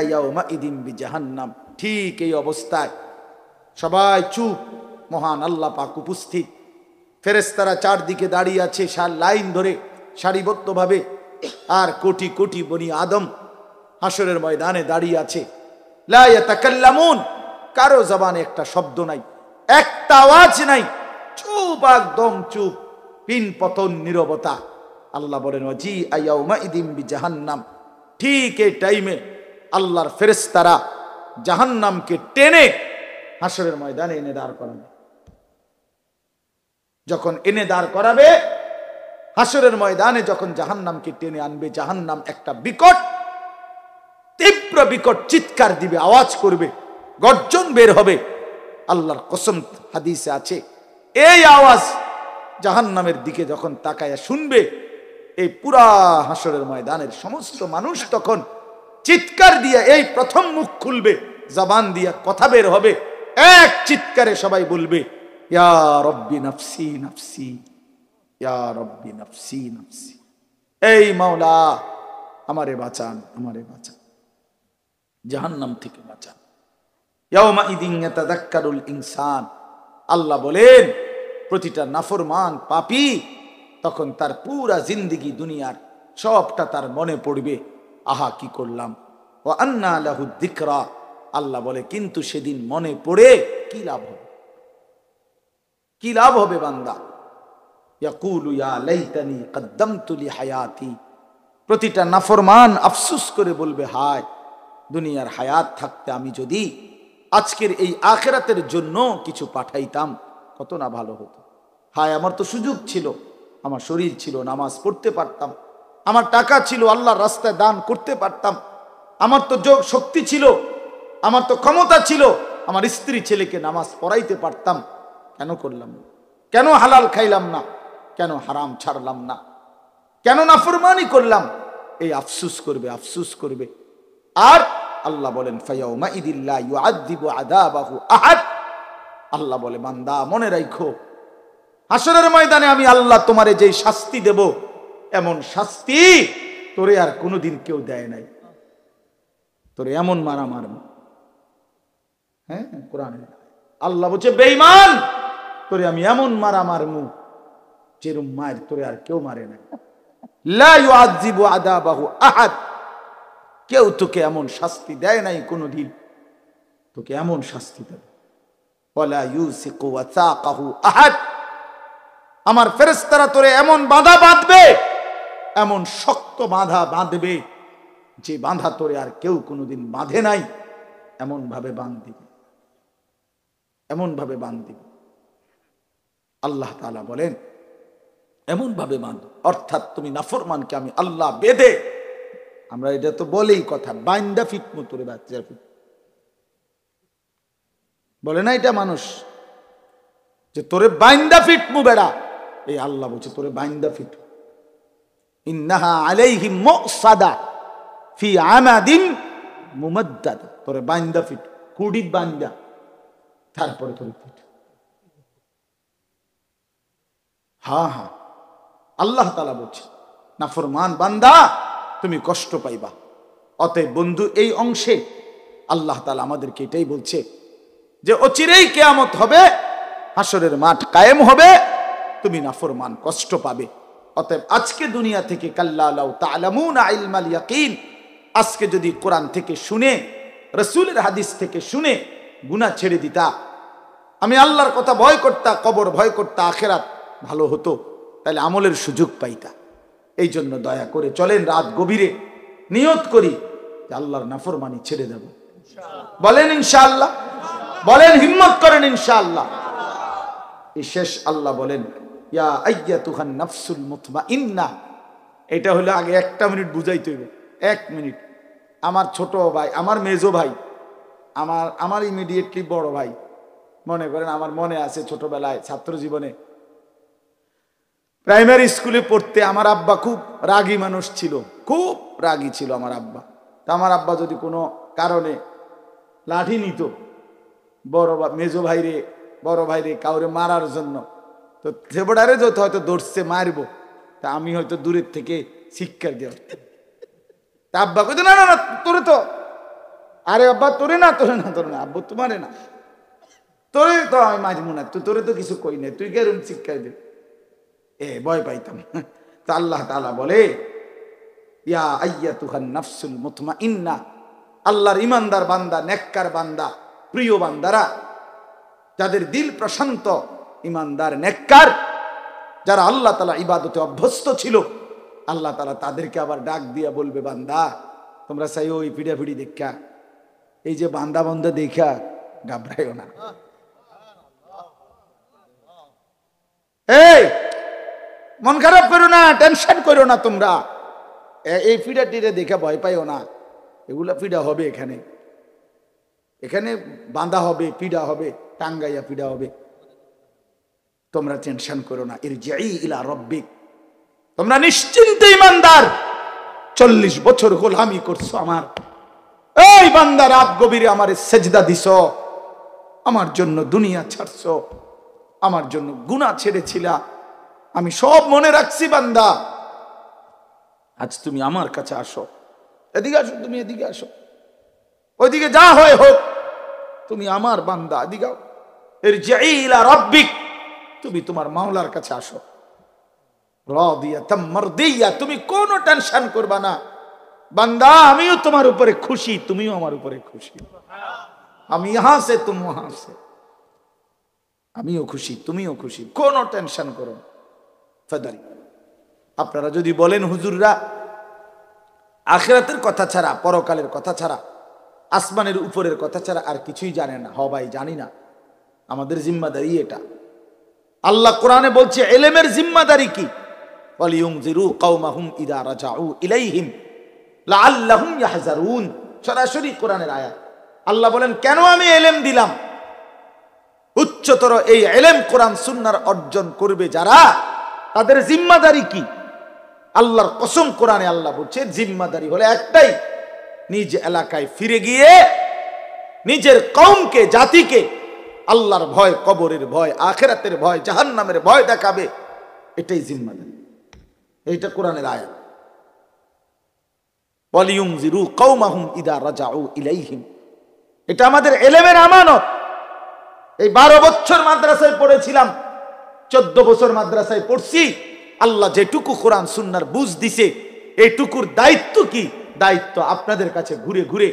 ইয়াউমাইদিন বিজাহান্নাম। ঠিক এই অবস্থায় সবাই চুপ, মহান আল্লাহ পাক উপস্থিত, ফেরেশতারা চারদিকে দাঁড়িয়ে আছে লাইন ধরে সারিবদ্ধভাবে, আর কোটি কোটি বনি আদম হাসরের ময়দানে দাঁড়িয়ে আছে। লা ইয়াতাকাল্লামুন, কারো জবানে একটা শব্দ নাই, একটা আওয়াজ নাই, চুপ, একদম চুপ, পিন পতন নীরবতা। আল্লাহ বলেন ওয়াজি ইয়াউমাইদিন বিজাহান্নাম। ঠিক এই টাইমে আল্লাহর ফেরেশতারা জাহান্নামকে টেনে হাসরের ময়দানে এনে দাঁড় করাবে। যখন এনে দাঁড় করাবে হাসরের ময়দানে, যখন জাহান্নামকে টেনে আনবে, জাহান্নাম একটা বিকট, তীব্র বিকট চিৎকার দিবে, আওয়াজ করবে, গর্জন বের হবে। আল্লাহর কসম, হাদিসে আছে, এই আওয়াজ জাহান্নামের দিকে যখন তাকায়া শুনবে, এই পুরা হাসরের ময়দানের সমস্ত মানুষ তখন চিৎকার দিয়ে এই প্রথম মুখ খুলবে, জবান দিয়া কথা বের হবে, এক চিৎকারে সবাই বলবে ইয়া রব্বি নাফসি নাফসি, ইয়া রব্বি নাফসি নাফসি, এই মাওলা আমারে বাঁচান, আমারে বাঁচান, জাহান্নাম থেকে বাঁচান। ইয়াউমাইদিন ইয়াতাযাক্কারুল ইনসান। আল্লাহ বলেন প্রতিটা নাফরমান পাপী তখন তার পুরা জিন্দেগি দুনিয়ার সবটা তার মনে পড়বে, আহা কি করলাম। ওয়া আন্না লাহু যিকরা। আল্লাহ বলে কিন্তু সেদিন মনে পড়ে কি লাভ হবে, কি লাভ হবে বান্দা। ইয়াকুলু ইয়া লাইতানি কদ্দামতু লি হায়াতি। প্রতিটা নাফরমান আফসোস করে বলবে, হায় দুনিয়ার হায়াত থাকতে আমি যদি আজকের এই আখিরাতের জন্য কিছু পাঠাইতাম কত না ভালো হতো। হায় আমার তো সুযোগ ছিল, আমার শরীর ছিল, নামাজ পড়তে পারতাম, আমার টাকা ছিল, আল্লাহর রাস্তায় দান করতে পারতাম, আমার তো যোগ শক্তি ছিল, আমার তো ক্ষমতা ছিল, আমার স্ত্রী ছেলেকে নামাজ পড়াইতে পারতাম, কেন করলাম না? কেন হালাল খাইলাম না? কেন হারাম ছাড়লাম না? কেন নাফরমানি করলাম? এই আফসোস করবে, আফসোস করবে। আর আল্লাহ বলেন ফায়াউমাইদিন লা ইউআযযিবু আযাবাহু আহাদ। আল্লাহ বলে বান্দা মনে রাখো, হাসরের ময়দানে আমি আল্লাহ তোমারে যেই শাস্তি দেব, এমন শাস্তি তোরে আর কোনোদিন কেউ দেয় নাই। তোরে এমন মারা মারব, হ্যাঁ কোরআনে আল্লাহ বলছে বেঈমান তোরে আমি এমন মারা মারমু যেরম মার তোরে আর কেউ মারে নাই। লা ইউআযযিবু আযাবাহু আহাদ। কেউ তোকে এমন শাস্তি দেয় নাই কোনোদিন, তোকে এমন শাস্তি দেবে। ওয়ালা ইউসিকু ওয়াসাকাহু আহাদ। আমার ফেরেশতারা তোরে এমন বাঁধা বাঁধবে, এমন শক্ত বাঁধা বাঁধবে যে বাঁধা তোরে আর কেউ কোনোদিন বাঁধে নাই, এমন ভাবে বাঁধ দিবে, এমন ভাবে বাঁধ দিবে। আল্লাহ তাআলা বলেন এমন ভাবে বাঁধ, অর্থাৎ তুমি নাফরমানকে আমি আল্লাহ বেঁধে, আমরা এটা তো বলেই কথা, বাইন্দা ফিটমু তোরে বাচ্চার ফিট বলে না এটা মানুষ, যে তোরে বাইন্দা ফিটমু বেড়া, এই আল্লাহ বলছে তোরে বাইন্দা ফিট। ইন্নাহা আলাইহিম মুসাদা ফি আমাদিন মুমাদ্দাদা। তোরে বাইন্দা ফিট, কুড়ি বাইন্দা, তারপরে তোরে ফিট। হ্যাঁ হ্যাঁ, আল্লাহ তাআলা বলছে নাফরমান বান্দা তুমি কষ্ট পাইবা। অতএব বন্ধু, এই অংশে আল্লাহ তাআলা আমাদেরকে এটাই বলছে যে অচিরেই কিয়ামত হবে, হাসরের মাঠ কায়েম হবে, তুমি নাফরমান কষ্ট পাবে। অতএব আজকে দুনিয়া থেকে কাল্লা লাউ তা'লামুনা ইলমাল ইয়াকিন, আজকে যদি কোরআন থেকে শুনে, রাসূলের হাদিস থেকে শুনে গুনাহ ছেড়ে দিতা, আমি আল্লাহর কথা ভয় করতা, কবর ভয় করতা, আখিরাত ভালো হতো, তাহলে আমলের সুযোগ পাইতা। এই জন্য দয়া করে চলেন রাত গভীরে নিয়ত করি যে আল্লাহর নাফরমানি ছেড়ে দেব। বলেন ইনশাআল্লাহ, বলেন হিম্মত করেন ইনশাআল্লাহ। এই শেষ আল্লাহ বলেন ইয়া আইয়াতুহান নাফসুল মুতমাইন্নাহ। এটা হলো আগে একটা মিনিট বুঝাইতে হইবে, 1 মিনিট। আমার ছোট ভাই, আমার মেজো ভাই, আমার ইমিডিয়েটলি বড় ভাই, মনে করেন আমার মনে আছে ছোটবেলায় ছাত্র জীবনে প্রাইমারি স্কুলে পড়তে আমার আব্বা খুব রাগী মানুষ ছিল, খুব রাগী ছিল আমার আব্বা। তা আমার আব্বা যদি কোনো কারণে লাঠি নিত মেজো ভাইরে, বড় ভাইরে কাউরে মারার জন্য, তো সেবড়ারে যত হয়তো দৌড়ছে মারবো, তা আমি হয়তো দূরের থেকে শিক্ষা দিয়ে তা আব্বা কইতো না না না তোরে তো আরে আব্বা তোরে না আব্বু তোমারে না, তোরে তো আমি মাঝমু না, তোরে তো কিছু কই নাই, তুই কেরম শিক্ষাই দে। ভয় পাইতাম। তো আল্লাহ তাআলা বলে ইয়া আইয়াতুহান নাফসুল মুতমাইন্না, আল্লাহর ইমানদার বান্দা, নেককার বান্দা, প্রিয় বান্দারা, যাদের দিল প্রশান্ত, ইমানদার, নেককার, যারা আল্লাহ তাআলা ইবাদতে অভ্যস্ত ছিল, আল্লাহ তাআলা তাদেরকে আবার ডাক দিয়া বলবে, বান্দা তোমরা চাই ওই পিড়াপিড়ি দেখা, এই যে বান্দা বান্দা দেখা ঘাবড়াইও না। এই মন খারাপ করো না, টেনশন করো না, তোমরা এই পিড়া টিড়ে দেখে ভয় পাইও না, এগুলা পিড়া হবে, এখানে বাঁধা হবে, পিড়া হবে, টাঙ্গাইয়া পিড়া হবে, তোমরা টেনশন করো না। ইরজিই ইলা রাব্বিক, তোমরা নিশ্চিন্তে ইমানদার, 40 বছর গোলামি করছো আমার, এই বান্দা রাত গভীরে আমারে সেজদা দিছো, আমার জন্য দুনিয়া ছাড়ছো, আমার জন্য গুনাহ ছেড়েছিলা, আমি সব মনে রাখছি বান্দা, আজ তুমি আমার কাছে আসো, এদিকে আসো, তুমি এদিকে আসো, ওইদিকে যা হয় হোক, তুমি আমার বান্দা, এদিকে ইরজিই ইলা রাব্বিক, তুমি তোমার মাওলার কাছে আসো, রাদিয়াতাম মারদিয়া, তুমি কোনো টেনশন করবা না বান্দা, আমিও তোমার উপরে খুশি, তুমিও আমার উপরে খুশি, আমি ইহাঁ সে তুম ওয়াহাঁ সে, আমিও খুশি তুমিও খুশি, কোনো টেনশন করো না। ফাদারি, আপনারা যদি বলেন হুজুররা আখিরাতের কথা ছাড়া, পরকালের কথা ছাড়া, আসমানের উপরের কথা ছাড়া আর কিছুই জানে না, ভাই জানি না, আমাদের জিম্মাদারি এটা। আল্লাহ কোরআনে বলছে ইলমের জিম্মাদারি কি, ওয়ালিউনজিরু কওমাহুম ইযা রাজাউ ইলাইহিম লাআল্লাহুম ইয়াহজারুন, সরাসরি কোরআনের আয়াত। আল্লাহ বলেন কেন আমি ইলম দিলাম, উচ্চতর এই ইলম কোরআন সুন্নাহর অর্জন করবে যারা, তাদের জিম্মাদারি কি? আল্লাহর কসম, কোরআনে আল্লাহ বলছে জিম্মাদারি হলো একটাই, নিজ এলাকায় ফিরে গিয়ে নিজের কওমকে, জাতিকে আল্লাহর ভয়, কবরের ভয়, আখিরাতের ভয়, জাহান্নামের ভয় দেখাবে, এটাই জিম্মাদারি। এইটা কোরআনের আয়াত। ওয়ালিউনজিরু কওমাহুম ইযা রাজাউ ইলাইহিম, এটা আমাদের ইলমের আমানত। এই 12 বছর মাদ্রাসায় পড়েছিলাম, 14 বছর মাদ্রাসায় পড়ছি, আল্লাহ যেটুকু কোরআন সুন্নাহর বুঝ দিছে, এইটুকুর দায়িত্ব কি? দায়িত্ব আপনাদের কাছে ঘুরে ঘুরে,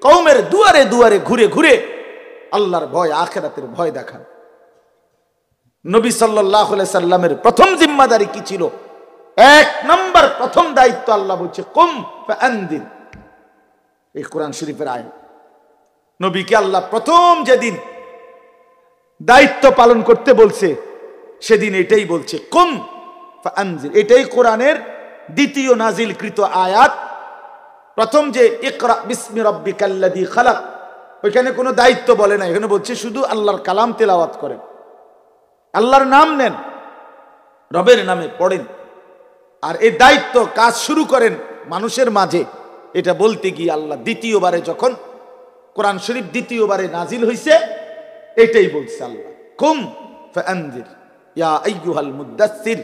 কওমের দুয়ারে দুয়ারে ঘুরে ঘুরে আল্লাহর ভয়, আখিরাতের ভয় দেখান। নবী সাল্লাল্লাহু আলাইহি সাল্লামের প্রথম জিম্মাদারি কি ছিল? 1 নম্বর প্রথম দায়িত্ব আল্লাহ বলছে কুম ফাআনদির, এই কোরআন শরীফের আয়াত। নবীকে আল্লাহ প্রথম যেদিন দায়িত্ব পালন করতে বলছে, সেদিন এটাই বলছে কুম ফাআনজির। এটাই কোরআনের দ্বিতীয় নাজিলকৃত আয়াত। প্রথম যে ইকরা বিসমি রাব্বিকাল্লাযী খালাক, ওইখানে কোনো দায়িত্ব বলে না, এখানে বলছে শুধু আল্লাহর কালাম তেলাওয়াত করেন, আল্লাহর নাম নেন, রবের নামে পড়েন, আর এই দায়িত্ব কাজ শুরু করেন মানুষের মাঝে। এটা বলতে গিয়ে আল্লাহ দ্বিতীয়বারে, যখন কোরআন শরীফ দ্বিতীয়বারে নাজিল হইছে, এটাই বলছে আল্লাহ কুম ফাআনজির ইয়া আইয়ুহাল মুদাসসির,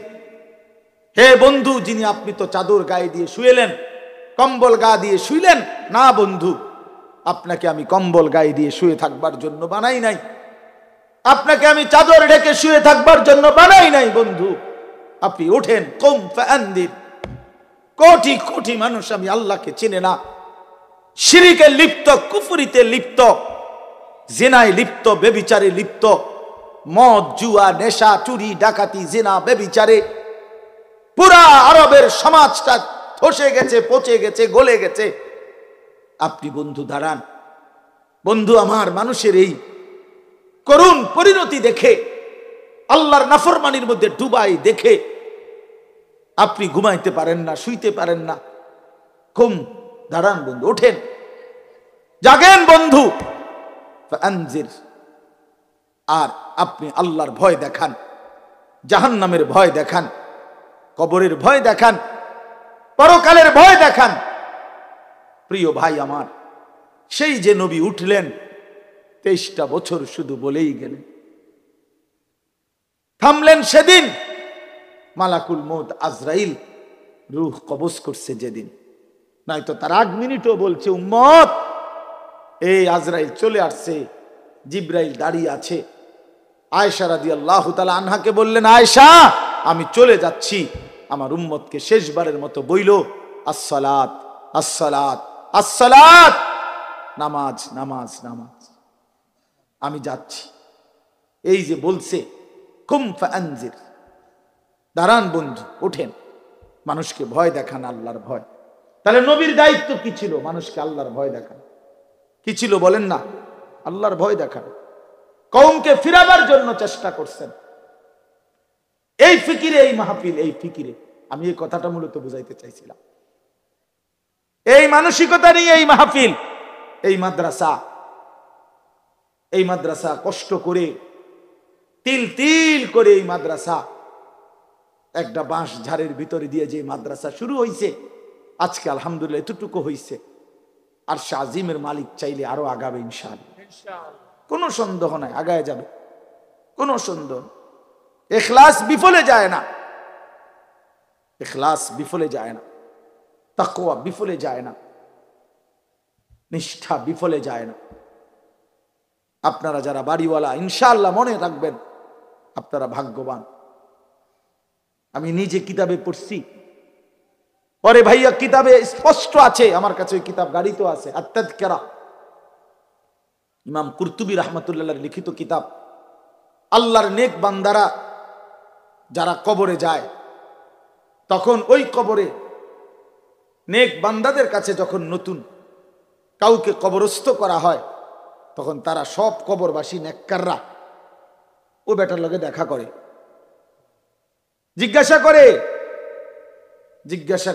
হে বন্ধু, যিনি আপনি তো চাদর গায়ে দিয়ে শুয়েলেন, কম্বল গা দিয়ে শুইলেন না বন্ধু, আপনাকে আমি কম্বল গায়ে দিয়ে শুয়ে থাকবার জন্য বানাই নাই, আপনাকে আমি চাদর ঢেকে শুয়ে থাকবার জন্য বানাই নাই বন্ধু, আপনি ওঠেন, কুম ফাআনদির। কোটি কোটি মানুষ আমি আল্লাহকে চেনে না, শিরকে লিপ্ত, কুফরিতে লিপ্ত, জিনায় লিপ্ত, ব্যভিচারে লিপ্ত, মদ, জুয়া, নেশা, চুরি, ডাকাতি, জিনা, ব্যভিচারে পুরা আরবের সমাজটা ধসে গেছে, পচে গেছে, গলে গেছে। আপনি বন্ধু দাঁড়ান, বন্ধু আমার, মানুষের এই করুণ পরিণতি দেখে, আল্লাহর নাফরমানির মধ্যে ডুবাই দেখে আপনি ঘুমাইতে পারেন না, শুইতে পারেন না। কুম, দাঁড়ান বন্ধু, ওঠেন, জাগেন বন্ধু, ফাআনজির। আর আপনি আল্লাহর ভয় দেখান, জাহান্নামের ভয় দেখান, কবরের ভয় দেখান, পরকালের ভয় দেখান। প্রিয় ভাই আমার, সেই যে নবী উঠলেন, 23টা বছর শুধু বলেই গেলেন, থামলেন সেদিন মালাকুল মউত আজরাইল রূহ কবজ করছে যেদিন, নয়তো তার 1 মিনিটও বলছে উম্মত এই আজরাইল চলে আসছে, জিব্রাইল দাঁড়িয়ে আছে। আয়েশা রাদিয়াল্লাহু তাআলা আনহাকে বললেন, আয়েশা আমি চলে যাচ্ছি, আমার উম্মতকে শেষবারের মতো বইল আসসালাত আসসালাত আসসালাত, নামাজ নামাজ নামাজ। আমি যাচ্ছি। এই যে বলছে কুম ফাআনজির, দাঁড়ান বন্ধু, ওঠেন, মানুষকে ভয় দেখান, আল্লাহর ভয়। তাহলে নবীর দায়িত্ব কি ছিল? মানুষকে আল্লাহর ভয় দেখান। কি ছিল বলেন না? আল্লাহর ভয় দেখান। কওমকে ফিরাবার জন্য চেষ্টা করছেন। এই ফিকিরে এই মাহফিল, এই ফিকিরে আমি এই কথাটা মূলত বুঝাইতে চাইছিলাম। এই মানসিকতা নিয়ে এই মাহফিল, এই মাদ্রাসা, এই মাদ্রাসা কষ্ট করে তিল তিল করে এই মাদ্রাসা একটা বাঁশ ঝাড়ের ভিতরে দিয়ে যে মাদ্রাসা শুরু হয়েছে, আজকে আলহামদুলিল্লাহ এতটুকু হয়েছে। আর শাজিমের মালিক চাইলে আরো আগাবে ইনশাআল্লাহ, কোনো সন্দেহ নাই, আগায় যাবে, কোনো সন্দেহ। ইখলাস বিফলে যায় না, ইখলাস বিফলে যায় না, তাকওয়া বিফলে যায় না, নিষ্ঠা বিফলে যায় না। আপনারা যারা বাড়িওয়ালা ইনশাআল্লাহ মনে রাখবেন আপনারা ভাগ্যবান। আমি নিজে কিতাবে পড়ছি, পরে ভাইয়া কিতাবে স্পষ্ট আছে, আমার কাছে ওই কিতাব গাড়িতেও আছে, আত-তাযকিরা, ইমাম কুরতুবী রাহমাতুল্লাহর লিখিত কিতাব। আল্লাহর নেক বান্দারা যারা কবরে যায়, তখন ওই কবরে নেক বান্দাদের কাছে যখন নতুন কাউকে কবরস্থ করা হয়, তখন তারা সব কবরবাসী নেককাররা ও বেটার লগে দেখা করে, জিজ্ঞাসা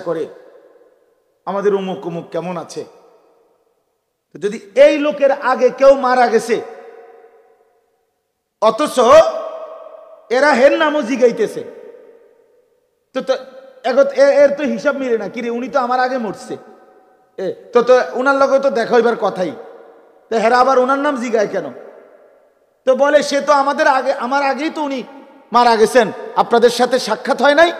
করে আমাদের অমুক অমুক কেমন আছে। যদি এই লোকের আগে কেউ মারা গেছে, অথচ এরা হের নামও জিগাইতেছে, তো এর তো হিসাব মিলে না। কিরে, উনি তো আমার আগে মরছে, তো উনার লগে তো দেখা হইবার কথাই, তো হেরা আবার উনার নাম জিগায় কেন? তো বলে সে তো আমাদের আগে, আমার আগেই তো উনি মারা গেছেন, আপনাদের সাথে সাক্ষাৎ হয় নাই।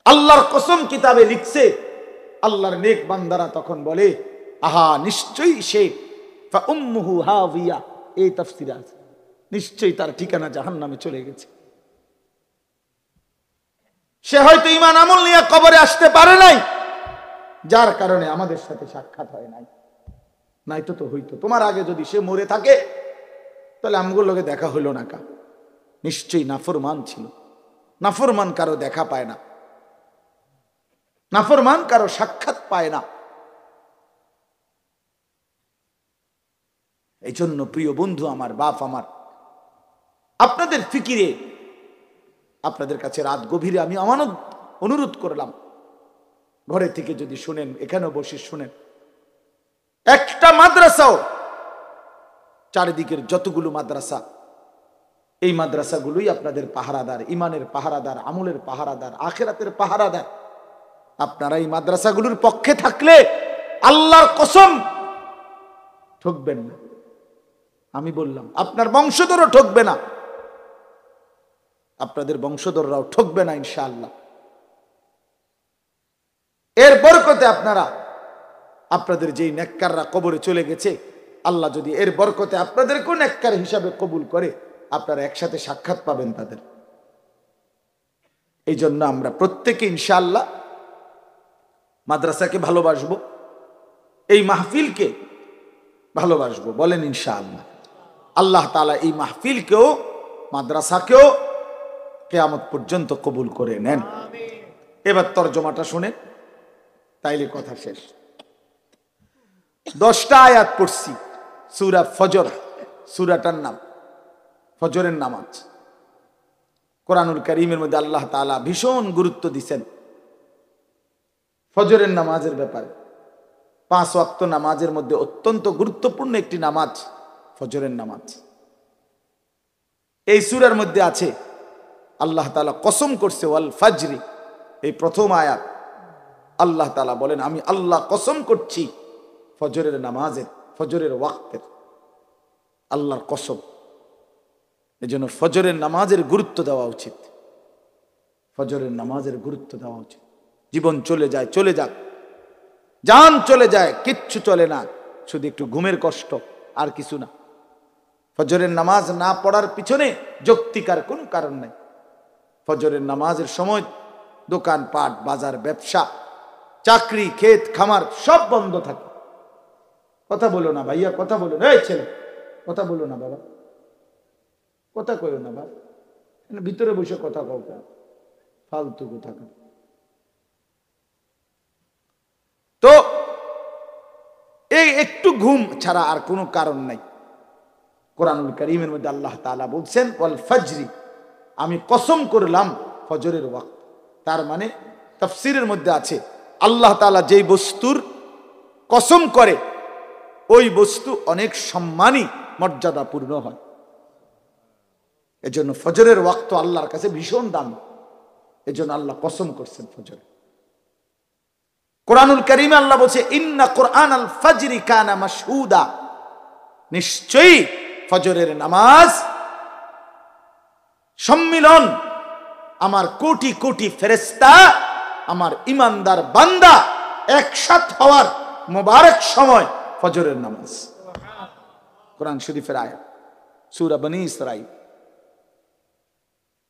আল্লাহর কসম কিতাবে লিখছে, আল্লাহর নেক বান্দারা তখন বলে আহা নিশ্চয়ই সে ফাউম্মুহু হাবিয়া, এই তাফসীরে আছে, নিশ্চয়ই তার ঠিকানা জাহান্নামে চলে গেছে। সে হয়তো ঈমান আমল নিয়ে কবরে আসতে পারে নাই, যার কারণে আমাদের সাথে সাক্ষাৎ হয় নাই। নাই তো হইতো, তোমার আগে যদি সে মরে থাকে তাহলে আমগুলোর লগে দেখা হইল না কা? নিশ্চয়ই নাফরমান ছিল। নাফরমান কারো দেখা পায় না, নাফরমান কারো সাক্ষাৎ পায় না। এই জন্য প্রিয় বন্ধু আমার, বাপ আমার, আপনাদের ফিকিরে, আপনাদের কাছে রাত গভীরে আমি আমানত অনুরোধ করলাম, ঘরে থেকে যদি শুনেন, এখানেও বসে শুনেন, একটা মাদ্রাসাও, চারিদিকের যতগুলো মাদ্রাসা, এই মাদ্রাসাগুলোই আপনাদের পাহারাদার, ইমানের পাহারাদার, আমলের পাহারাদার, আখিরাতের পাহারাদার। আপনারা এই মাদ্রাসাগুলোর পক্ষে থাকলে আল্লাহর কসম ঠকবেন না। আমি বললাম আপনার বংশধরও ঠকবে না, আপনাদের বংশধররাও ঠকবে না ইনশাআল্লাহ। এর বরকতে আপনারা, আপনাদের যেই নেককাররা কবরে চলে গেছে, আল্লাহ যদি এর বরকতে আপনাদেরকেও নেককার হিসাবে কবুল করে, আপনারা একসাথে সাক্ষাৎ পাবেন তাদের। এই জন্য আমরা প্রত্যেকে ইনশাআল্লাহ মাদ্রাসাকে ভালোবাসবো, এই মাহফিলকে ভালোবাসবো, বলেন ইনশাআল্লাহ। আল্লাহ তাআলা এই মাহফিলকেও, মাদ্রাসাকেও কিয়ামত পর্যন্ত কবুল করে নেন। এবার তরজমাটা শুনেন, তাইলে কথা শেষ। 10টা আয়াত পড়ছি সূরা ফজর, সূরাটার নাম ফজরের নামাজ। কোরআনুল কারীমের মধ্যে আল্লাহ তাআলা ভীষণ গুরুত্ব দিয়েছেন ফজরের নামাজের ব্যাপারে। 5 ওয়াক্ত নামাজের মধ্যে অত্যন্ত গুরুত্বপূর্ণ একটি নামাজ ফজরের নামাজ। এই সূরার মধ্যে আছে, আল্লাহ তাআলা কসম করছে ওয়াল ফাজরি, এই প্রথম আয়াত। আল্লাহ তাআলা বলেন আমি আল্লাহ কসম করছি ফজরের নামাজের, ফজরের ওয়াক্তের, আল্লাহর কসম। এজন্য ফজরের নামাজের গুরুত্ব দেওয়া উচিত, ফজরের নামাজের গুরুত্ব দেওয়া উচিত। জীবন চলে যায়, চলে যাক, জান চলে যায়, কিচ্ছু চলে না, শুধু একটু ঘুমের কষ্ট, আর কিছু না। ফজরের নামাজ না পড়ার পিছনে যৌক্তিকার কোনো কারণ নাই। ফজরের নামাজের সময় দোকানপাট, বাজার, ব্যবসা, চাকরি, ক্ষেত, খামার সব বন্ধ থাকে। কথা বলো না ভাইয়া, কথা বলো না। এই ছেলে, কথা বলো না বাবা, কথা কইও না বাবা, ভিতরে বসে কথা কও, ফালতু কথা। তো এই একটু ঘুম ছাড়া আর কোনো কারণ নাই। কোরআনুল কারীমের মধ্যে আল্লাহ তাআলা বলছেন ওয়াল ফজরি, আমি কসম করলাম ফজরের ওয়াক্ত। তার মানে তাফসীরের মধ্যে আছে আল্লাহ তাআলা যেই বস্তুর কসম করে ওই বস্তু অনেক সম্মানী, মর্যাদাপূর্ণ হয়। এজন্য ফজরের ওয়াক্ত আল্লাহর কাছে ভীষণ দামি, এজন্য আল্লাহ কসম করছেন ফজরে। কোরআনুল কারীমে আল্লাহ বলছে ইন্না কুরআনাল ফাজরি কানা মাশহুদা, নিশ্চয়ই ফজরের নামাজ সম্মিলন, আমার কোটি কোটি ফেরেশতা, আমার ইমানদার বান্দা একসাথ হওয়ার মোবারক সময় ফজরের নামাজ। কোরআন শরীফের আয়াত, সূরা বনী ইসরাঈল।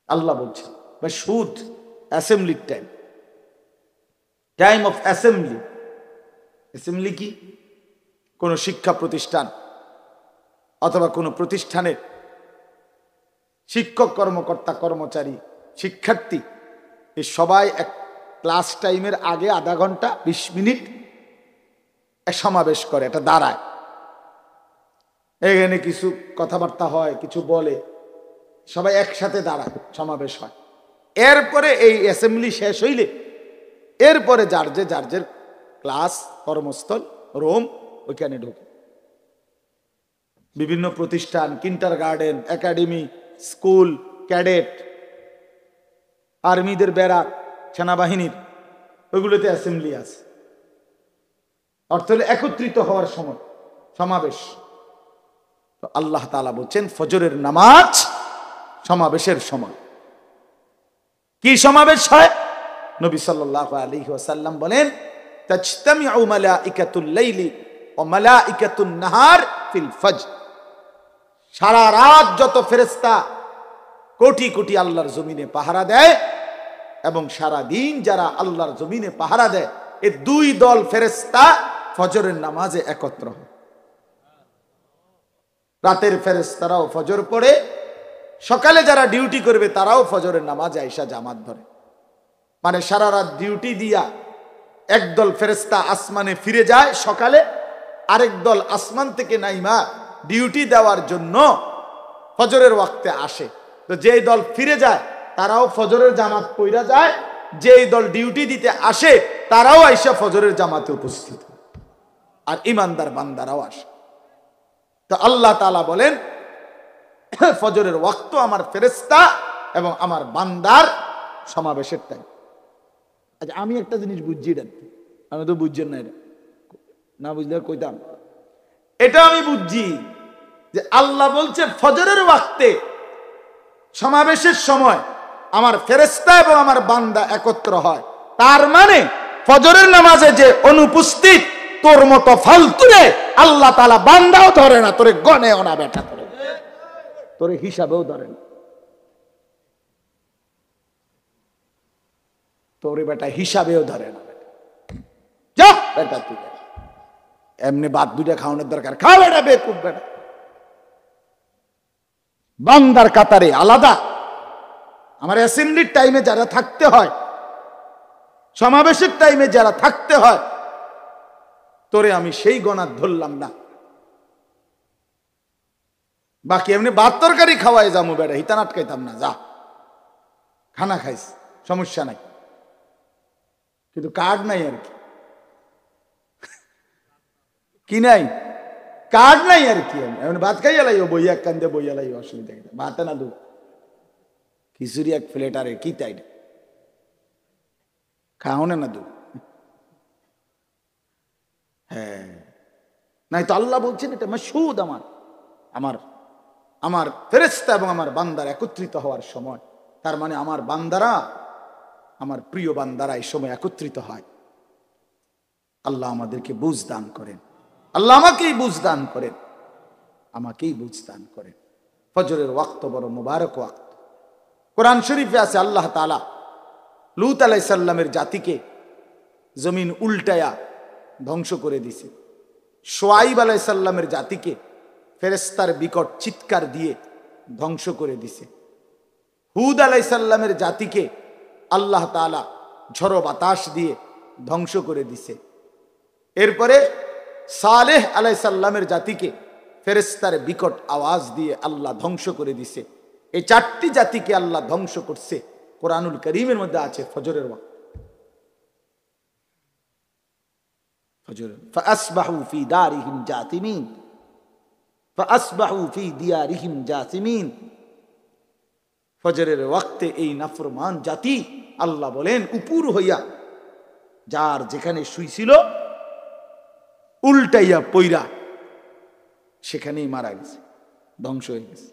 আল্লাহ বলছে মাশহুদ, assembly time, time of assembly. Assembly কি? কোন শিক্ষা প্রতিষ্ঠান অথবা কোন প্রতিষ্ঠানের শিক্ষক, কর্মকর্তা, কর্মচারী, শিক্ষার্থী এই সবাই এক ক্লাস টাইমের আগে আধা ঘন্টা 20 মিনিট সমাবেশ করে, এটা দাঁড়ায়, এখানে কিছু কথাবার্তা হয়, কিছু বলে, সবাই একসাথে দাঁড়ায়, সমাবেশ হয়। এরপরে এই অ্যাসেম্বলি শেষ হইলে এরপরে যার যে ক্লাস, কর্মস্থল, রুম, ওইখানে ঢোকে। বিভিন্ন প্রতিষ্ঠান, kindergarten, academy, school, cadet, আর্মিদের ব্যারাক, সেনাবাহিনীর, ওইগুলোতে অ্যাসেম্বলি আছে। অর্থ হলো একত্রিত হওয়ার সময়, সমাবেশ। তো আল্লাহ তাআলা বলছেন ফজরের নামাজ সমাবেশের সময়। কি সমাবেশ হয়? নবী সাল্লাল্লাহু আলাইহি ওয়াসাল্লাম বলেন তাজতামিউ মালাইকাতুল লাইলি ওয়া মালাইকাতুন নাহার ফিল ফজর। সারা রাত যত ফেরেশতা কোটি কোটি আল্লাহর জমিনে পাহারা দেয় এবং সারা দিন যারা আল্লাহর জমিনে পাহারা দেয়, এই দুই দল ফেরেশতা ফজরের নামাজে একত্র হয়। রাতের ফেরেশতারাও ফজর পড়ে, সকালে যারা ডিউটি করবে তারাও ফজরের নামাজে আইসা জামাত ধরে। মানে সারা রাত ডিউটি দিয়া একদল ফেরেশতা আসমানে ফিরে যায় সকালে, আরেক দল আসমান থেকে নাইমা ডিউটি দেওয়ার জন্য ফজরের ওয়াক্তে আসে। তো যেই দল ফিরে যায় তারাও ফজরের জামাত পইরা যায়, যেই দল ডিউটি দিতে আসে তারাও আইসা ফজরের জামাতে উপস্থিত, আর ইমানদার বান্দারাও আসে। তো আল্লাহ তাআলা বলেন ফজরের ওয়াক্ত আমার ফেরেশতা এবং আমার বান্দার সমাবেশের টাইম। আচ্ছা, আমি একটা জিনিস বুঝছি, এটা আমি তো বুঝছেন না, এটা না বুঝলে কইতাম। এটা আমি বুঝছি যে আল্লাহ বলছে ফজরের ওয়াক্তে সমাবেশের সময় আমার ফেরেশতা এবং আমার বান্দা একত্র হয়। তার মানে ফজরের নামাজে যে অনুপস্থিত তোর মতো ফালতুরে আল্লাহ তাআলা বান্দাও ধরে না, তোরে গনেও না বেটা, তোরে হিসাবেও ধরে না, তোরে বেটা হিসাবেও ধরে না। যা বেটা, তুই এমনি ভাত দুইটা খাওয়ানোর দরকার, খা বেটা, বেকুব বেটা। বান্দার কাতারে আলাদা। আমার অ্যাসেম্বলির টাইমে যারা থাকতে হয়, সমাবেশের টাইমে যারা থাকতে হয়, তোরে আমি সেই গণাত ধরলাম না। বাকি এমনি ভাত তরকারি খাওয়াই যাবো বেটা, হিতান আটকাইতাম না, যা খানা খাইস, সমস্যা নাই। কিন্তু কার্ড নাই, আর কি নাই, কার্ড নাই আর কি। আমি ভাত খাইয়া লাইও, বইয়া কান্দে বইয়া লাইও, অসুবিধা কি? ভাতে না দু খিচুড়ি এক প্লেট, আরে কি তাই খাও না দু। হ্যাঁ, নাই তো আল্লাহ বলছেন এটা মাশহুদ, আমার ফেরেশতা এবং আমার বান্দার একত্রিত হওয়ার সময়। তার মানে আমার বান্দারা, আমার প্রিয় বান্দারা এই সময় একত্রিত হয়। আল্লাহ আমাদেরকে বুঝ দান করেন। আল্লাহ আমাকেই বুঝ দান করেন, আমাকেই বুঝ দান করেন। ফজরের ওয়াক্ত বড় মুবারক ওয়াক্ত। কোরআন শরীফে আছে আল্লাহ তাআলা লূত আলাইহিস সালামের জাতিকে জমিন উল্টায়া ধ্বংস করে দিছে। শুআয়ব আলাইহিস সালামের জাতিকে ফেরেশতার বিকট চিৎকার দিয়ে ধ্বংস করে দিছে। হুদ আলাইহিস সালামের জাতিকে আল্লাহ তাআলা ঝড়ো বাতাস দিয়ে ধ্বংস করে দিছে। এরপরে সালেহ আলাইহিস সালামের জাতিকে ফেরেশতার বিকট আওয়াজ দিয়ে আল্লাহ ধ্বংস করে দিছে। এই চারটি জাতিকে আল্লাহ ধ্বংস করছে। কোরআনুল কারীমের মধ্যে আছে ফজরের ওয়াক্ত। ফজর ফাসবাহু ফি দারিহিম জাতিমিন, ফাসবাহু ফি দিয়ারিহিম জাসিমিন। ফজরের ওয়াক্তে এই নাফরমান জাতি আল্লাহ বলেন উপুর হইয়া যার যেখানে শুইছিল উল্টাইয়া পইরা সেখানেই মারা গেছে, ধ্বংস হয়ে গেছে।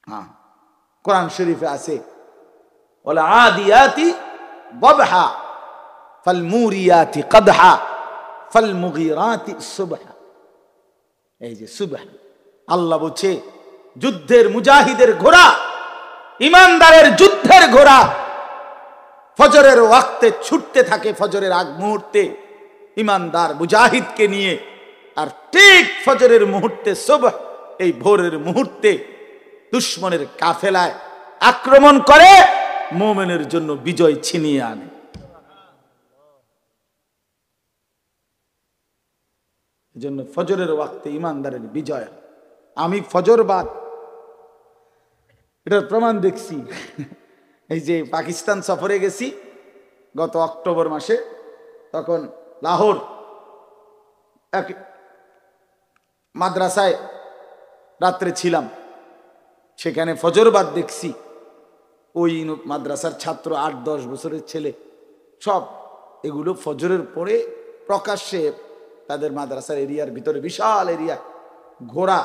হ্যাঁ, কোরআন শরীফে আছে ওয়াল আদিয়াতি দবহা ফাল মুরিয়াতি কদহা ফাল মুগীরাতি সুবহা। এই যে সুবহ, আল্লাহ বলছে যুদ্ধের মুজাহিদের ঘোড়া, ইমানদারের যুদ্ধের ঘোড়া ফজরের ওয়াক্তে ছুটতে থাকে। ফজরের আগ মুহূর্তে ইমানদার মুজাহিদকে নিয়ে, আর ঠিক ফজরের মুহূর্তে সুবহ, এই ভোরের মুহূর্তে দুশমনের কাফেলায় আক্রমণ করে মুমিনের জন্য বিজয় ছিনিয়ে আনে। এজন্য ফজরের ওয়াক্তে ইমানদারের বিজয়। আমি ফজরবাদ এটার প্রমাণ দেখছি। এই যে পাকিস্তান সফরে গেছি গত অক্টোবর মাসে, তখন লাহোর এক মাদ্রাসায় রাত্রে ছিলাম, সেখানে ফজরবাদ দেখছি। ওই মাদ্রাসার ছাত্র 8-10 বছরের ছেলে সব এগুলো ফজরের পরে প্রকাশ্যে তাদের মাদ্রাসার এরিয়ার ভিতরে বিশাল এরিয়া ঘোড়া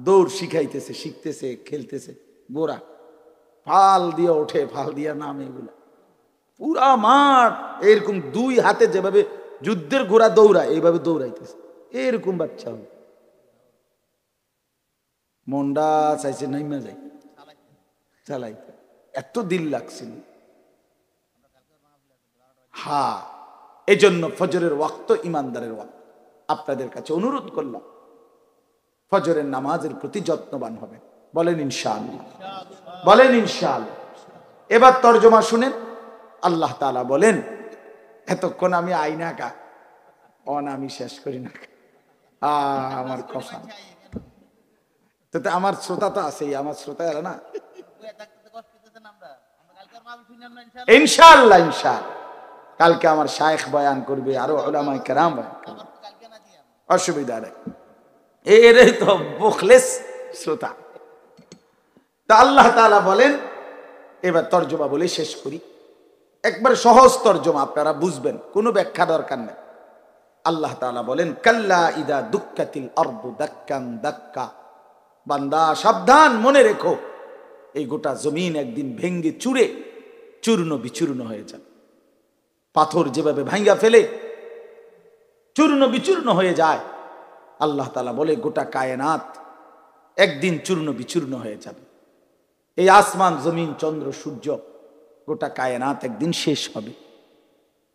দৌড় শিখাইতেছে, শিখতেছে, খেলতেছে। ঘোড়া ফাল দিয়ে ওঠে, ফাল দিয়া নামে, এগুলা পুরা মাঠ এরকম 2 হাতে যেভাবে যুদ্ধের ঘোড়া দৌড়ায় এইভাবে দৌড়াইতেছে। এরকম বাচ্চা হল মন্ডা চাইছে নাইমা যাই চালাইতে, এত দিল লাগছিল। হ্যাঁ, এজন্য ফজরের ওয়াক্ত ইমানদারের ওয়াক্ত। আপনাদের কাছে অনুরোধ করলাম ফজরের নামাজের প্রতি যত্নবান হবে। বলেন ইনশাআল্লাহ, বলেন ইনশাআল্লাহ। এবার তরজমা শুনেন। আল্লাহ তাআলা বলেন, এতক্ষণ আমি আইনা কা অন আমি শেষ করি না, আমার কথা তো আমার শ্রোতা তো আছেই, আমার শ্রোতা এরা না। ইনশাআল্লাহ, ইনশাআল্লাহ কালকে আমার শায়েখ বয়ান করবে, আরো উলামায়ে কেরাম বয়ান করবে, অসুবিধা নেই। এরাই তো মুখলেস শ্রোতা। তা আল্লাহ তাআলা বলেন, এবার তরজমা বলে শেষ করি। একবার সহজ তরজমা, আপনারা বুঝবেন, কোনো ব্যাখ্যা দরকার নেই। আল্লাহ তাআলা বলেন, কাল্লা ইদা দুক্কাতিল আরদু দাক্কান দাক্কা। বান্দা সাবধান, মনে রেখো এই গোটা জমিন একদিন ভেঙ্গে চুরে চূর্ণ বিচূর্ণ হয়ে যাবে। পাথর যেভাবে ভাঙ্গা ফেলে চূর্ণ বিচূর্ণ হয়ে যায়, আল্লাহ তাআলা বলে গোটা কায়নাত একদিন চূর্ণ বিচূর্ণ হয়ে যাবে। এই আসমান জমিন চন্দ্র সূর্য গোটা কায়নাত একদিন শেষ হবে।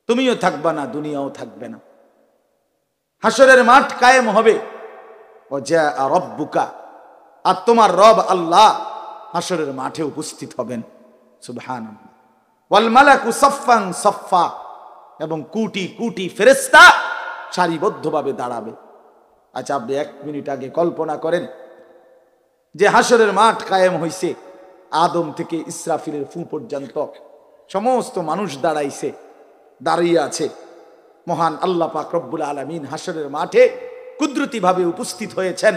তুমিও থাকবা না, দুনিয়াও থাকবে না। হাসরের মাঠ কায়েম হবে। ওয়াজা রাব্বুকা, আর তোমার রব আল্লাহ হাসরের মাঠে উপস্থিত হবেন। সুবহানাল্লাহ। ওয়াল মালাকু সাফফান সাফফা, এবং কোটি কোটি ফেরেশতা সারিবদ্ধভাবে দাঁড়াবে। আচ্ছা, আপনি 1 মিনিট আগে কল্পনা করেন যে হাসরের মাঠ কায়েম হইছে, আদম থেকে ইসরাফিলের ফু পর্যন্ত সমস্ত মানুষ দাঁড়িয়ে আছে। মহান আল্লাহ পাক রব্বুল আলামিন হাসরের মাঠে কুদরতি ভাবে উপস্থিত হয়েছেন।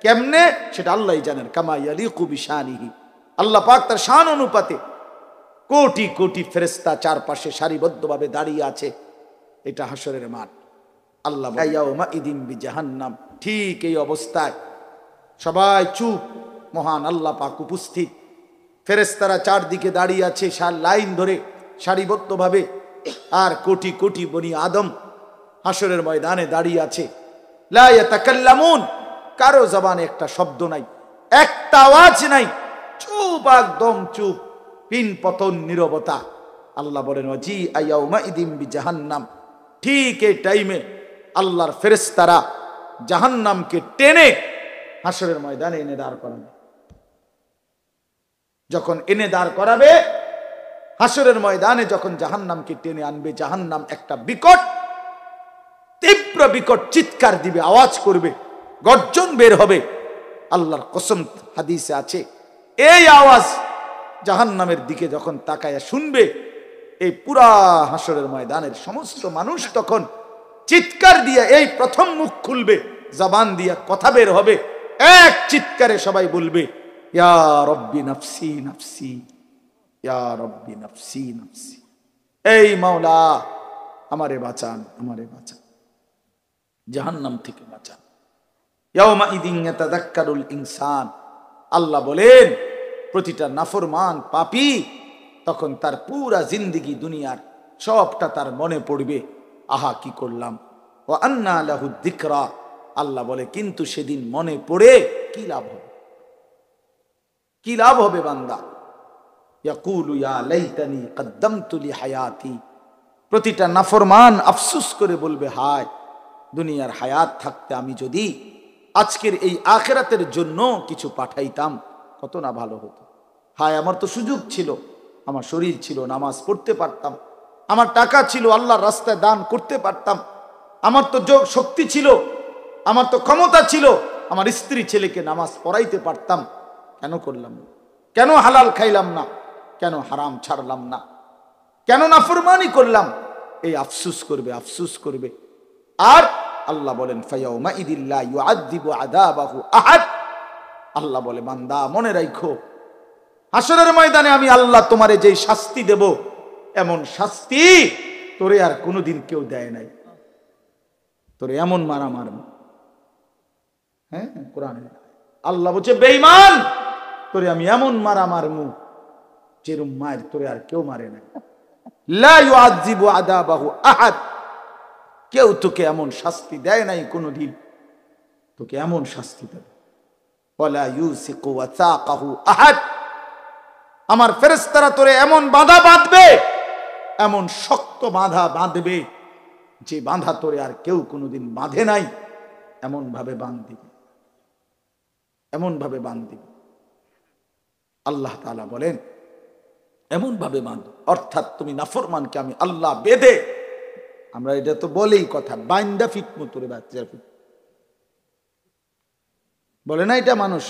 কেমনে সেটা আল্লাহই জানেন। কামা ইয়ালিকু বিশানিহি, আল্লাহ পাক তার শান অনুপাতে কোটি কোটি ফেরেশতা চারপাশে সারিবদ্ধভাবে দাঁড়িয়ে আছে। এটা হাসরের মাঠ। আল্লাহ ইয়াউমা ইদিন বিজাহান্নাম, ঠিক এই অবস্থায় সবাই চুপ, মহান আল্লাহ পাক উপস্থিত। ফেরেশতারা চারদিকে দাঁড়িয়ে আছে লাইন ধরে সারিবদ্ধভাবে, আর কোটি কোটি বনি আদম হাসরের ময়দানে দাঁড়িয়ে আছে, লা ইয়াতাকাল্লামুন, কারো জবানে একটা শব্দ নাই, একটা আওয়াজ নাই, চুপ, একদম চুপ, পিন পতন নীরবতা। আল্লাহ বলেন ওয়াজি আয়াউমা ইদিম বিজাহান্নাম, ঠিক এই টাইমে আল্লাহর ফেরেশতারা জাহান্নামকে টেনে হাসরের ময়দানে এনে দাঁড় করাবে। যখন এনে দাঁড় করাবে, হাসরের ময়দানে যখন জাহান্নামকে টেনে আনবে, জাহান্নাম একটা বিকট, তীব্র বিকট চিৎকার দিবে, আওয়াজ করবে, গর্জন বের হবে। আল্লাহর কসম, হাদিসে আছে, এই আওয়াজ জাহান্নামের দিকে যখন তাকায়া শুনবে, এই পুরা হাসরের ময়দানের সমস্ত মানুষ তখন চিৎকার দিয়ে এই প্রথম মুখ খুলবে, জবান দিয়ে কথা বের হবে, এক চিৎকারে সবাই বলবে ইয়া রব্বি নাফসি নাফসি, ইয়া রব্বি নাফসি নাফসি, এই মাওলা আমারে বাঁচান, আমারে বাঁচান, জাহান্নাম থেকে বাঁচান। ইয়াউমা ইদিন ইয়াতাযাক্কারুল ইনসান, আল্লাহ বলেন প্রতিটা নাফরমান পাপী তখন তার পুরা জিন্দেগি দুনিয়ার সবটা তার মনে পড়বে, আহা কি করলাম, ওয়া আন্না লাহু যিকরা, আল্লাহ বলে কিন্তু সেদিন মনে পড়ে কি লাভ হবে, কি লাভ হবে বান্দা। ইয়াকুলু ইয়া লাইতানি কদ্দামতু লি হায়াতি, প্রতিটা নাফরমান আফসোস করে বলবে, হায় দুনিয়ার হায়াত থাকতে আমি যদি আজকের এই আখিরাতের জন্য কিছু পাঠাইতাম কত না ভালো হতো। হায় আমার তো সুযোগ ছিল, আমার শরীর ছিল, নামাজ পড়তে পারতাম, আমার টাকা ছিল, আল্লাহর রাস্তায় দান করতে পারতাম, আমার তো শক্তি ছিল, আমার তো ক্ষমতা ছিল, আমার স্ত্রী ছেলেকে নামাজ পড়াইতে পারতাম, কেন করলাম না, কেন হালাল খাইলাম না, কেন হারাম ছাড়লাম না, কেন নাফরমানি করলাম, এই আফসোস করবে, আফসোস করবে। আর আল্লাহ বলেন ফায়াউমা ইদিল্লা ইউআযযিবু আযাবাহু আহাদ, আল্লাহ বলে বান্দা মনে রাখো হাসরের ময়দানে আমি আল্লাহ তোমারে যেই শাস্তি দেব, এমন শাস্তি তোরে আর কোনোদিন কেউ দেয় নাই। তোরে এমন মারা মারব, হ্যাঁ কোরআনে আল্লাহ বলছে বেঈমান তোরে আমি এমন মারা মারমু যেরকম মার তোরে আর কেউ মারে নাই। লা ইউআযযিবু আযাবাহু আহাদ, কেউ তোকে এমন শাস্তি দেয় নাই কোনোদিন, তোকে এমন শাস্তি দেবে। ওয়ালা ইউসিকু ওয়াসাকাহু আহাদ, আমার ফেরেশতারা তোরে এমন বাঁধা বাঁধবে, এমন শক্ত বাঁধা বাঁধবে যে বাঁধা তোরে আর কেউ কোনোদিন বাঁধে নাই, এমন ভাবে বাঁধ দিবে, এমন ভাবে বাঁধ দিবে। আল্লাহ তাআলা বলেন এমন ভাবে বাঁধ, অর্থাৎ তুমি নাফরমানকে আমি আল্লাহ বেঁধে, আমরা এটা তো বলেই কথা, বাইন্দা ফিটমু তোরে বাচ্চা বলে না এটা মানুষ,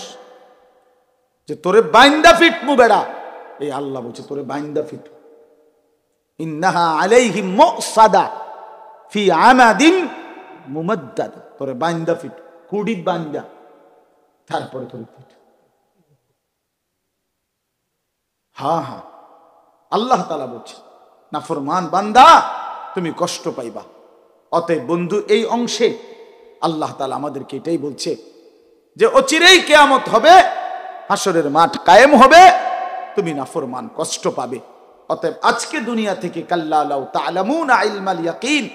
যে তোরে বাইন্দা ফিটমু বেড়া, এই আল্লাহ বলছে তোরে বাইন্দা ফিট, ইন্নাহা আলাইহিম মুসাদা ফি আমাদিন মুমাদ্দাদ, তোরে বাইন্দা ফিট, কুড়ি বাইন্দা, তারপরে তোরে ফিট। হ্যাঁ হ্যাঁ, আল্লাহ তাআলা বলছে নাফরমান বান্দা তুমি কষ্ট পাইবা। অতএব বন্ধু, এই অংশে আল্লাহ তাআলা আমাদেরকে এটাই বলছে যে অচিরেই কিয়ামত হবে, হাসরের মাঠ কায়েম হবে, তুমি নাফরমান কষ্ট পাবে। অতএব আজকে দুনিয়া থেকে কাল্লা লাউ তা'লামুনা ইলমাল ইয়াকিন,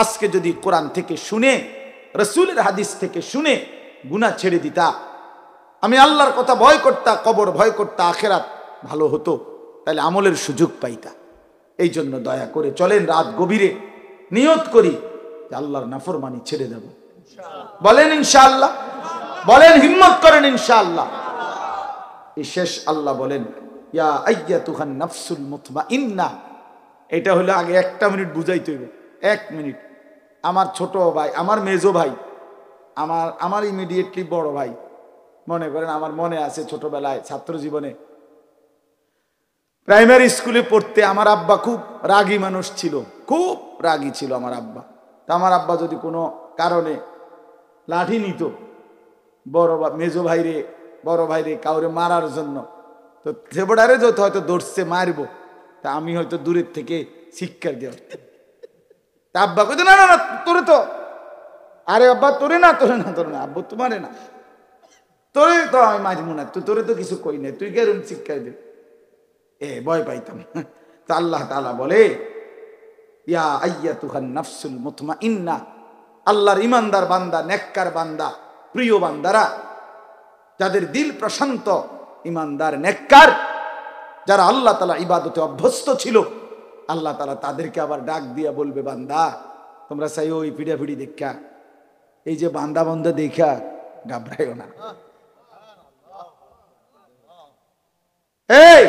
আজকে যদি কোরআন থেকে শুনে, রাসূলের হাদিস থেকে শুনে গুনাহ ছেড়ে দিতা, আমি আল্লাহর কথা ভয় করতা, কবর ভয় করতা, আখিরাত ভালো হতো, তাহলে আমলের সুযোগ পাইতা। এই জন্য দয়া করে চলেন রাত গভীরে নিয়ত করি যে আল্লাহর নাফরমানি ছেড়ে দেব। বলেন ইনশাআল্লাহ, বলেন হিম্মত করেন ইনশাআল্লাহ। এই শেষ আল্লাহ বলেন ইয়া আইয়াতুহান নাফসুল মুতমাইন্না, এটা হলো আগে একটা মিনিট বুঝাইতে হইবে, 1 মিনিট। আমার ছোট ভাই, আমার মেজো ভাই, আমার ইমিডিয়েটলি বড় ভাই, মনে করেন আমার মনে আছে ছোটবেলায় ছাত্র জীবনে প্রাইমারি স্কুলে পড়তে আমার আব্বা খুব রাগী মানুষ ছিল, খুব রাগী ছিল আমার আব্বা। তা আমার আব্বা যদি কোনো কারণে লাঠি নিত মেজো ভাইরে, বড় ভাইরে কাউরে মারার জন্য, তো সেবডারে যত হয়তো দৌড়ছে মারবো, তা আমি হয়তো দূরের থেকে শিক্ষা দিয়ে, তা আব্বা কইতো না না না তোরে তো, আরে আব্বা তোরে না তোরে না তোরে না, আব্বু তোমারে না, তোরে তো আমি মারবো না, তোরে তো কিছু কই নাই, তুই কেরম শিক্ষা দে, ভয় পাইতাম। তা আল্লাহ তাআলা বলে ইয়া আইয়াতুহান নাফসুল মুতমাইন্না, আল্লাহর ইমানদার বান্দা, নেককার বান্দা, প্রিয় বান্দারা, যাদের দিল প্রশান্ত, ইমানদার, নেককার, যারা আল্লাহ তাআলা ইবাদতে অভ্যস্ত ছিল, আল্লাহ তাআলা তাদেরকে আবার ডাক দিয়া বলবে, বান্দা তোমরা চাই ওই পিড়াপিড়ি দেখা, এই যে বান্দা বান্দা দেখা ঘাবড়াইও না। এই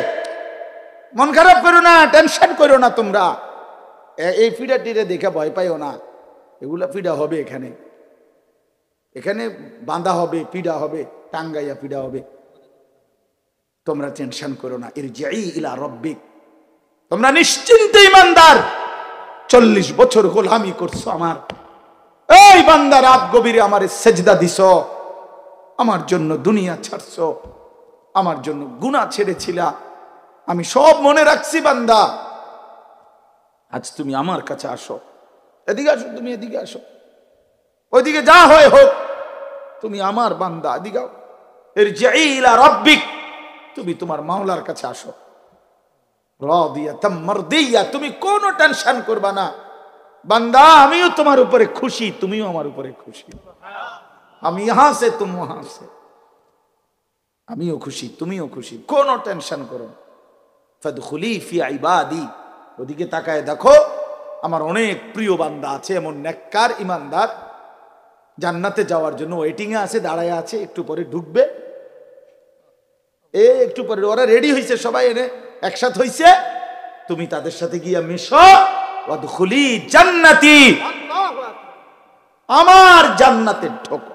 মন খারাপ করো না, টেনশন করো না, তোমরা এই পিড়া টিড়ে দেখে ভয় পাইও না, এগুলা পিড়া হবে, এখানে এখানে বাঁধা হবে, পিড়া হবে, টাঙ্গাইয়া পিড়া হবে, তোমরা টেনশন করো না। ইরজিই ইলা রাব্বিক, তোমরা নিশ্চিন্তে ইমানদার, 40 বছর গোলামি করছো আমার, এই বান্দা রাত গভীরে আমারে সেজদা দিছো, আমার জন্য দুনিয়া ছাড়ছো, আমার জন্য গুনাহ ছেড়েছিলা, আমি সব মনে রাখছি বান্দা, আজ তুমি আমার কাছে আসো, এদিকে আসো, তুমি এদিকে আসো, ওইদিকে যা হয় হোক, তুমি আমার বান্দা, এদিকে আও। ইরজিই ইলা রাব্বিক, তুমি তোমার মাওলার কাছে আসো, রাদিয়াতাম মারদিয়া, তুমি কোনো টেনশন করবা না বান্দা, আমিও তোমার উপরে খুশি, তুমিও আমার উপরে খুশি, আমি ইহা সে তুম ওহা সে, আমিও খুশি তুমিও খুশি, কোনো টেনশন করো না। ফাদখুলি ফি ইবাদি, ওদিকে তাকায় দেখো, আমার অনেক প্রিয় বান্দা আছে, এমন নেককার ইমানদার, জান্নাতে যাওয়ার জন্য ওয়েটিং এ আছে, দাঁড়ায় আছে, একটু পরে ঢুকবে, একটু পরে ওরা রেডি হয়েছে, সবাই এনে একসাথে হয়েছে, তুমি তাদের সাথে গিয়া মিশো, ওয়াদখুলি জান্নাতি, আমার জান্নাতে ঢোকো।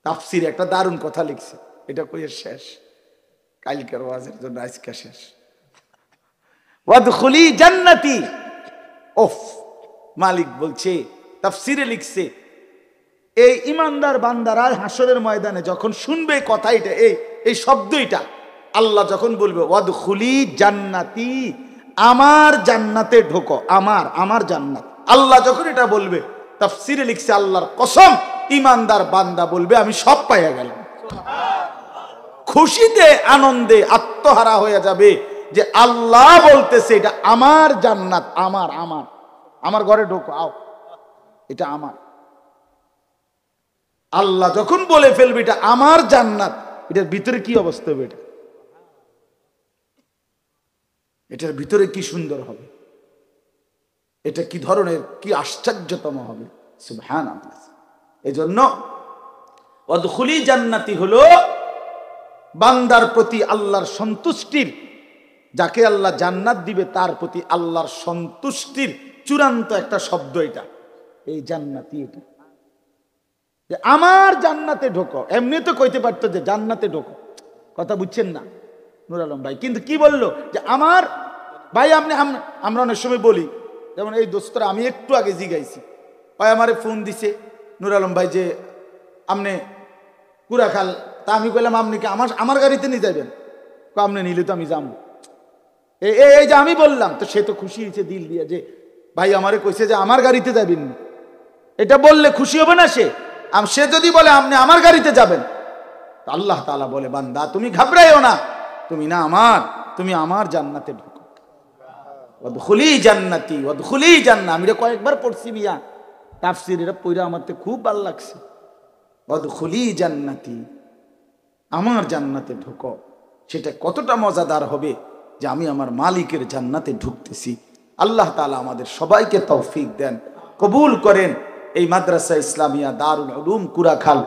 তাফসীরে একটা দারুণ কথা লিখছে, এটা কইয়ে শেষ, কালকের ওয়াজের জন্য আজকে শেষ। ওয়াদখুলি জান্নাতি, ওফ, মালিক বলছে, তাফসীরে লিখছে, এই ইমানদার বান্দারা হাসরের ময়দানে যখন শুনবে কথা, এটা এই শব্দ, এটা আল্লাহ যখন বলবে ওয়াদখুলি জান্নাতি, আমার জান্নাতে ঢোকো, আমার জান্নাত, আল্লাহ যখন এটা বলবে, তাফসীরে লিখছে, আল্লাহর কসম, ইমানদার বান্দা বলবে আমি সব পাইয়া গেলাম, খুশিতে আনন্দে আত্মহারা হয়ে যাবে, যে আল্লাহ বলতেছে এটা আমার জান্নাত, আমার ঘরে ঢোকো, আও, এটা আমার। আল্লাহ যখন বলে ফেলবে এটা আমার জান্নাত, এটার ভিতরে কি অবস্থা হবে, এটার ভিতরে কি সুন্দর হবে, এটা কি ধরনের, কি আশ্চর্যতম হবে, সুবহানাল্লাহ। এজন্য ওয়াদখুলি জান্নাতি হলো বান্দার প্রতি আল্লাহর সন্তুষ্টির, যাকে আল্লাহ জান্নাত দিবে তার প্রতি আল্লাহর সন্তুষ্টির চূড়ান্ত একটা শব্দ এটা, এই জান্নাতি, এটা আমার জান্নাতে ঢোকো, এমনি তো কইতে পারতো যে জান্নাতে ঢোকো, কথা বুঝছেন না নূর আলম ভাই, কিন্তু কি বললো যে আমার ভাই, আমরা অনেক সময় বলি, যেমন এই দোস্তরা, আমি একটু আগে জিগাইছি, ভাই আমারে ফোন দিছে নূর আলম ভাই যে আপনি কুড়াখাল, তা আমি কইলাম আপনি কি আমার গাড়িতে নিয়ে যাবেন, আপনি নিলে তো আমি যাবো, এই যে আমি বললাম, তো সে তো খুশি হয়েছে দিল দিয়ে, যে ভাই আমারে কইছে যে আমার গাড়িতে যাবেন, এটা বললে খুশি হবে না সে? সে যদি বলে আপনি আমার গাড়িতে যাবেন, আল্লাহ তাআলা বলে, বান্দা তুমি ঘাবড়াইও না, তুমি না তুমি আমার জান্নাতে ঢোকো, ওয়াদখুলি জান্নাতি, ওয়াদখুলি জান্নাহ, আমি কয়েকবার পড়ছি মিয়া তাফসীর, এটা পড়া আমার তো খুব ভালো লাগছে, ওয়াদখুলি জান্নাতি, আমার জান্নাতে ঢোকো, সেটা কতটা মজাদার হবে যে আমি আমার মালিকের জান্নাতে ঢুকতেছি। আল্লাহ তাআলা আমাদের সবাইকে তৌফিক দেন, কবুল করেন। এই মাদ্রাসা ইসলামিয়া দারুল উলুম কুড়াখাল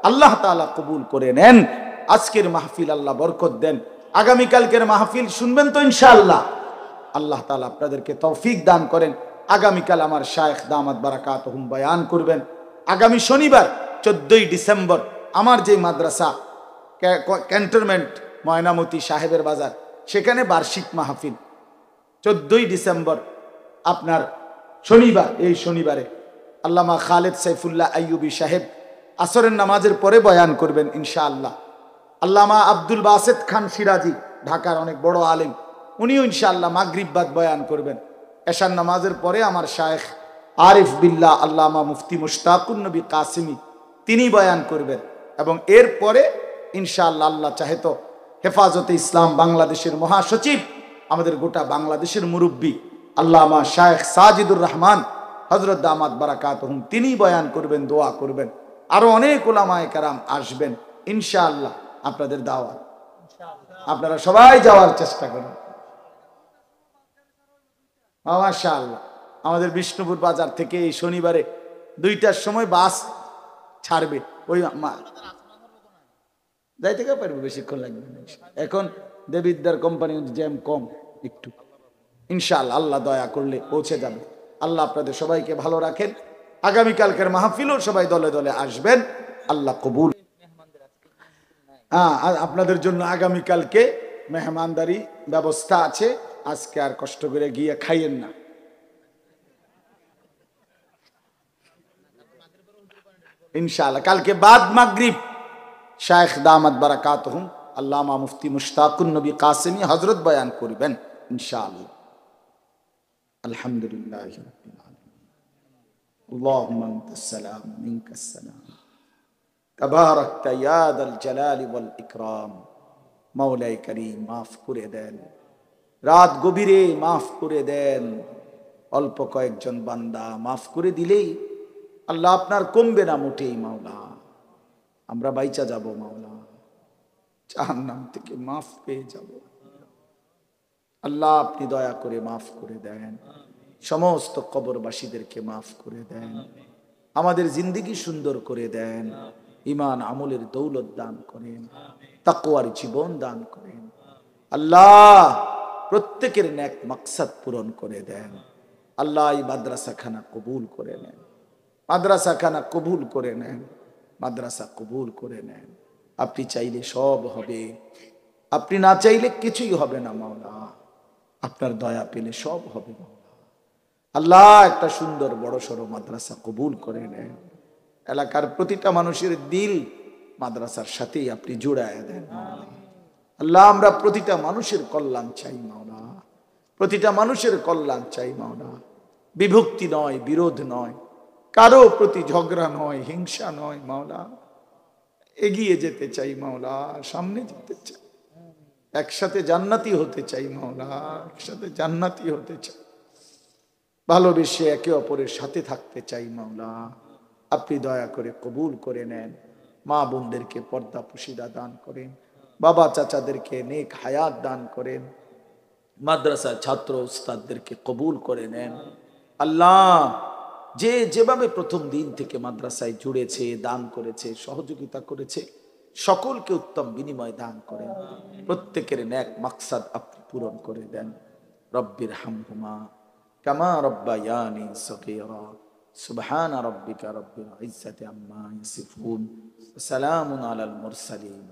আল্লাহ তাআলা কবুল করে নেন। আজকের মাহফিল আল্লাহ বরকত দেন, আগামীকালকের মাহফিল শুনবেন তো ইনশাআল্লাহ। আল্লাহ তাআলা আপনাদেরকে তৌফিক দান করেন। আগামীকাল আমার শায়েখ দামাত বারাকাতুহুম বয়ান করবেন। আগামী শনিবার 14ই ডিসেম্বর আমার যে মাদ্রাসা ক্যান্টনমেন্ট ময়নামতি সাহেবের বাজার, সেখানে বার্ষিক মাহফিল 14ই ডিসেম্বর আপনার শনিবার, এই শনিবারে আল্লামা খালেদ সাইফুল্লাহ আইয়ুবী সাহেব আসরের নামাজের পরে বয়ান করবেন ইনশাআল্লাহ। আল্লামা আব্দুল বাসেত খান সিরাজি ঢাকার অনেক বড় আলেম, উনিও ইনশাআল্লাহ মাগরিব বাদ বয়ান করবেন। এশার নামাজের পরে আমার শায়েখ আরিফ বিল্লাহ আল্লামা মুফতি মুশতাকুন নবী কাসিমি তিনি বয়ান করবেন। এবং এরপরে ইনশাআল্লাহ আল্লাহ চাহে তো হেফাজতে ইসলাম বাংলাদেশের মহাসচিব, আমাদের গোটা বাংলাদেশের মুরব্বী আল্লামা শায়েখ সাজিদুর রহমান হযরত দামাত বারাকাতুহুম তিনি বয়ান করবেন, দোয়া করবেন। আরো অনেক উলামায়ে কেরাম আসবেন ইনশাআল্লাহ। আপনাদের দাওয়াত, আপনারা সবাই যাওয়ার চেষ্টা করুন। মাশাআল্লাহ, আমাদের বিষ্ণুপুর বাজার থেকে এই শনিবারে 2টার সময় বাস ছাড়বে। ওই যাইতে কে পারবে, বেশিক্ষণ লাগবে না। এখন দেবিদ্যার কোম্পানি জ্যাম কম একটু, ইনশাআল্লাহ আল্লাহ দয়া করলে পৌঁছে যাবে। আল্লাহ আপনাদের সবাইকে ভালো রাখেন। আগামীকালকের মাহফিলও সবাই দলে দলে আসবেন, আল্লাহ কবুল। আপনাদের জন্য আগামীকালকে মেহমানদারি ব্যবস্থা আছে, আজকে আর কষ্ট করে গিয়ে খাইয়েন না। ইনশাআল্লাহ কালকে বাদ মাগরিব শায়েখ দামাত বারাকাতুহুম আল্লামা মুফতি মুশতাকুন নবী কাসেমি হযরত বয়ান করবেন ইনশাআল্লাহ। আলহামদুলিল্লাহ রাব্বিল আলামিন। আল্লাহুম্মা আনতাস সালাম মিনকাস সালাম তাবারাকতা ইয়া যাল জালালি ওয়াল ইকরাম। মাওলাই কারীম মাফ করে দেন, রাত গভীরে মাফ করে দেন। অল্প কয়েকজন বান্দা মাফ করে দিলেই আল্লাহ আপনার কমবে না মোটেই মাওলা। আমরা বাইচা যাব মাওলা, জাহান্নাম থেকে মাফ পেয়ে যাব। আল্লাহ আপনি দয়া করে মাফ করে দেন, সমস্ত কবরবাসীদেরকে মাফ করে দেন, আমাদের জিন্দেগি সুন্দর করে দেন, ঈমান আমলের দৌলত দান করেন, তাকওয়ার জীবন দান করেন। আল্লাহ প্রত্যেকের নেক মাকসাদ পূরণ করে দেন। আল্লাহ এই মাদ্রাসাখানা কবুল করে নেন, মাদ্রাসাখানা কবুল করে নেন, মাদ্রাসা কবুল করে নেন। আপনি চাইলে সব হবে, আপনি না চাইলে কিছুই হবে না মাওলা। আপনার দয়া পেলে সব হবে মাওলা। আল্লাহ একটা সুন্দর বড় সড়ো মাদ্রাসা কবুল করে নেন। এলাকার প্রতিটা মানুষের দিল মাদ্রাসার সাথেই আপনি জুড়ায় দেন মাওলা। আল্লাহ আমরা প্রতিটা মানুষের কল্যাণ চাই মাওলা, প্রতিটা মানুষের কল্যাণ চাই মাওলা। বিভক্তি নয়, বিরোধ নয়, কারো প্রতি ঝগড়া নয়, হিংসা নয় মাওলা। এগিয়ে যেতে চাই মাওলা, সামনে যেতে চাই, একসাথে জান্নাতি হতে চাই মাওলা, একসাথে জান্নাতি হতে চাই, ভালোবেসে একে অপরের সাথে থাকতে চাই মাওলা। আপনি দয়া করে কবুল করে নেন। মা বোনদেরকে পর্দা পুশিদা দান করেন, বাবা চাচাদেরকে নেক হায়াত দান করেন, মাদ্রাসার ছাত্র উস্তাদদেরকে কবুল করে নেন। আল্লাহ যে যেভাবে প্রথম দিন থেকে মাদ্রাসায় জুড়েছে, দান করেছে, সহযোগিতা করেছে, সকলকে উত্তম বিনিময় দান করেন। প্রত্যেকের নেক মাকসাদ আপনি পূরণ করে দেন। রব্বির হামহুমা কামা রব্বায়ানি সগীরা। সুবহান রাব্বিকা রব্বিল ইজ্জাতি আম্মা ইয়াসিফুন, সালামুন আলাল মুরসালিন।